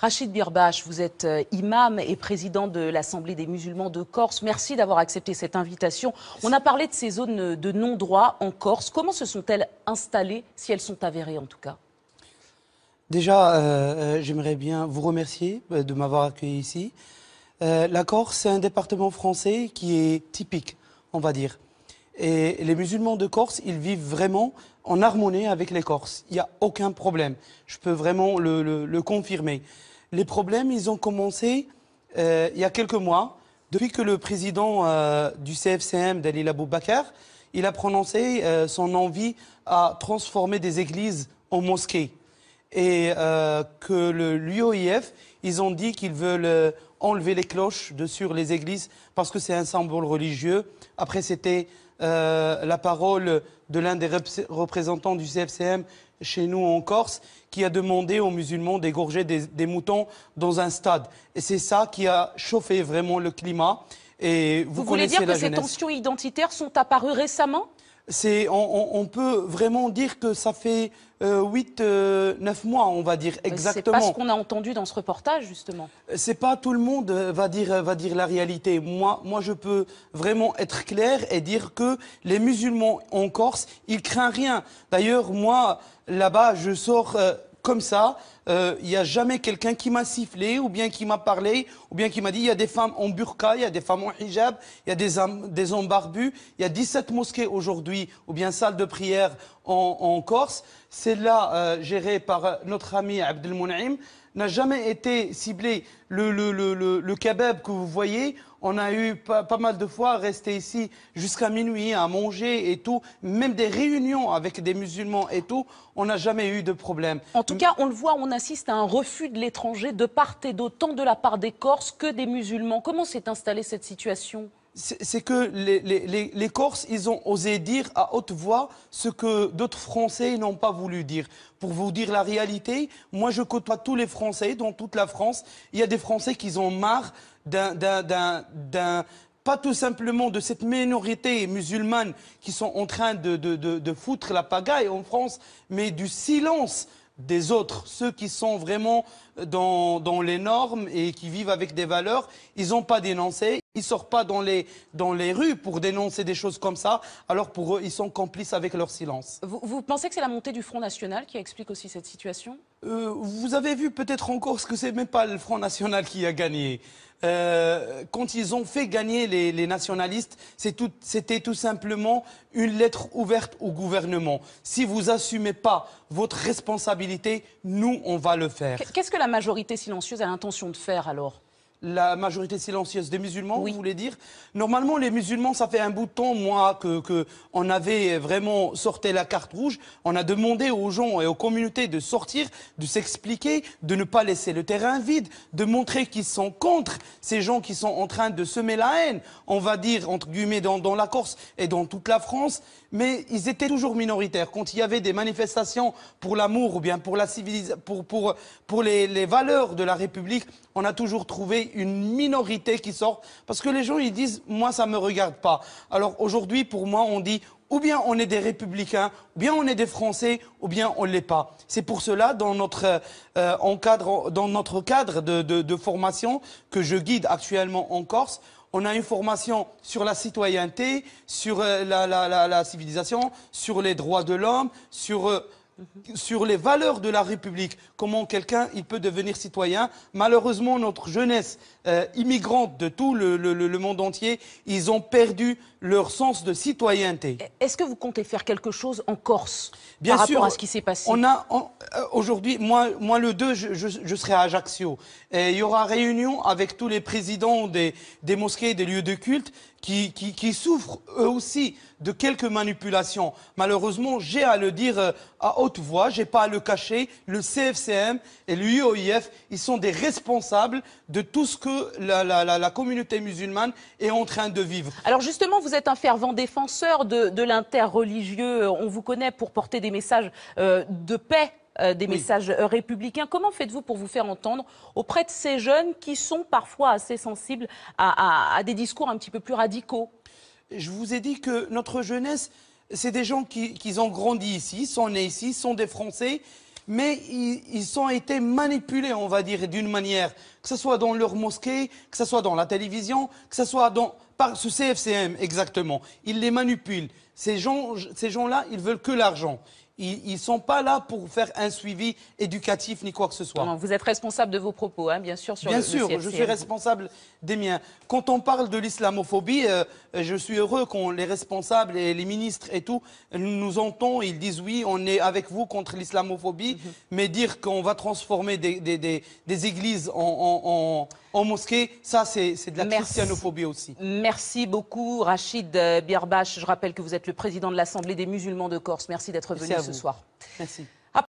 Rachid Birbache, vous êtes imam et président de l'Assemblée des musulmans de Corse. Merci d'avoir accepté cette invitation. On a parlé de ces zones de non-droit en Corse. Comment se sont-elles installées, si elles sont avérées en tout cas? Déjà, j'aimerais bien vous remercier de m'avoir accueilli ici. La Corse, c'est un département français qui est typique, on va dire. Et les musulmans de Corse, ils vivent vraiment en harmonie avec les Corses. Il n'y a aucun problème. Je peux vraiment le confirmer. Les problèmes, ils ont commencé il y a quelques mois, depuis que le président du CFCM, Dalil Aboubakar, il a prononcé son envie à transformer des églises en mosquées. Et que l'UOIF, ils ont dit qu'ils veulent enlever les cloches de sur les églises parce que c'est un symbole religieux. Après, c'était la parole de l'un des représentants du CFCM chez nous en Corse qui a demandé aux musulmans d'égorger des moutons dans un stade. Et c'est ça qui a chauffé vraiment le climat. Et vous voulez dire que ces jeunesse. tensions identitaires sont apparues récemment ? On peut vraiment dire que ça fait 8-9 mois, on va dire, exactement. C'est pas ce qu'on a entendu dans ce reportage, justement. C'est pas tout le monde va dire la réalité. Moi, je peux vraiment être clair et dire que les musulmans en Corse, ils craignent rien. D'ailleurs, moi, là-bas, je sors comme ça. Il n'y a jamais quelqu'un qui m'a sifflé ou bien qui m'a parlé ou bien qui m'a dit il y a des femmes en burqa, il y a des femmes en hijab, il y a des hommes barbus. Il y a 17 mosquées aujourd'hui ou bien salles de prière en Corse. Celle-là, gérée par notre ami Abdelmounaim, n'a jamais été ciblée. Le kebab que vous voyez, on a eu pas mal de fois à rester ici jusqu'à minuit, à manger et tout. Même des réunions avec des musulmans et tout, on n'a jamais eu de problème. En tout cas, on le voit, on assiste à un refus de l'étranger de part et d'autre, tant de la part des Corses que des musulmans. Comment s'est installée cette situation ? C'est que les Corses, ils ont osé dire à haute voix ce que d'autres Français n'ont pas voulu dire. Pour vous dire la réalité, moi je côtoie tous les Français dans toute la France. Il y a des Français qui ont marre pas tout simplement de cette minorité musulmane qui sont en train de foutre la pagaille en France, mais du silence des autres, ceux qui sont vraiment dans les normes et qui vivent avec des valeurs. Ils n'ont pas dénoncé, ils ne sortent pas dans les rues pour dénoncer des choses comme ça. Alors pour eux, ils sont complices avec leur silence. Vous pensez que c'est la montée du Front National qui explique aussi cette situation ? Vous avez vu peut-être en Corse que c'est même pas le Front National qui a gagné. Quand ils ont fait gagner les nationalistes, c'était tout simplement une lettre ouverte au gouvernement. Si vous n'assumez pas votre responsabilité, nous, on va le faire. Qu'est-ce que la majorité silencieuse a l'intention de faire alors ? La majorité silencieuse des musulmans, oui. Vous voulez dire? Normalement, les musulmans, ça fait un bout de temps, moi, on avait vraiment sorti la carte rouge. On a demandé aux gens et aux communautés de sortir, de s'expliquer, de ne pas laisser le terrain vide, de montrer qu'ils sont contre ces gens qui sont en train de semer la haine, on va dire, entre guillemets, dans la Corse et dans toute la France. Mais ils étaient toujours minoritaires. Quand il y avait des manifestations pour l'amour ou bien pour la civilisation, pour les valeurs de la République, on a toujours trouvé une minorité qui sort. Parce que les gens, ils disent, moi, ça ne me regarde pas. Alors aujourd'hui, pour moi, on dit, ou bien on est des républicains, ou bien on est des Français, ou bien on ne l'est pas. C'est pour cela, dans notre cadre de formation que je guide actuellement en Corse, on a une formation sur la citoyenneté, sur la civilisation, sur les droits de l'homme, sur les valeurs de la République. Comment quelqu'un il peut devenir citoyen. Malheureusement, notre jeunesse immigrante de tout le monde entier, ils ont perdu leur sens de citoyenneté. Est-ce que vous comptez faire quelque chose en Corse Bien par sûr, rapport à ce qui s'est passé? Aujourd'hui, moi le 2, je serai à Ajaccio. Et il y aura réunion avec tous les présidents des mosquées, des lieux de culte qui souffrent eux aussi de quelques manipulations. Malheureusement, j'ai à le dire à haute voix, j'ai pas à le cacher, le CFCM et l'UOIF, ils sont des responsables de tout ce que la communauté musulmane est en train de vivre. Alors justement, vous êtes un fervent défenseur de l'interreligieux. On vous connaît pour porter des messages de paix, des messages républicains. Comment faites-vous pour vous faire entendre auprès de ces jeunes qui sont parfois assez sensibles à des discours un petit peu plus radicaux? Je vous ai dit que notre jeunesse, c'est des gens qui ont grandi ici, sont nés ici, sont des Français, mais ils ont été manipulés, on va dire, d'une manière, que ce soit dans leur mosquée, que ce soit dans la télévision, que ce soit par ce CFCM, exactement. Ils les manipulent. Ces gens-là, ils veulent que l'argent. Ils ne sont pas là pour faire un suivi éducatif ni quoi que ce soit. Non, vous êtes responsable de vos propos, hein, bien sûr, sur Bien le sûr, CFCM. je suis responsable des miens. Quand on parle de l'islamophobie, je suis heureux quand les responsables et les ministres et tout nous entendent. Ils disent oui, on est avec vous contre l'islamophobie, mais dire qu'on va transformer des églises en mosquées, ça c'est de la christianophobie aussi. Merci beaucoup Rachid Birbache. Je rappelle que vous êtes le président de l'Assemblée des musulmans de Corse. Merci d'être venu ce soir. Merci.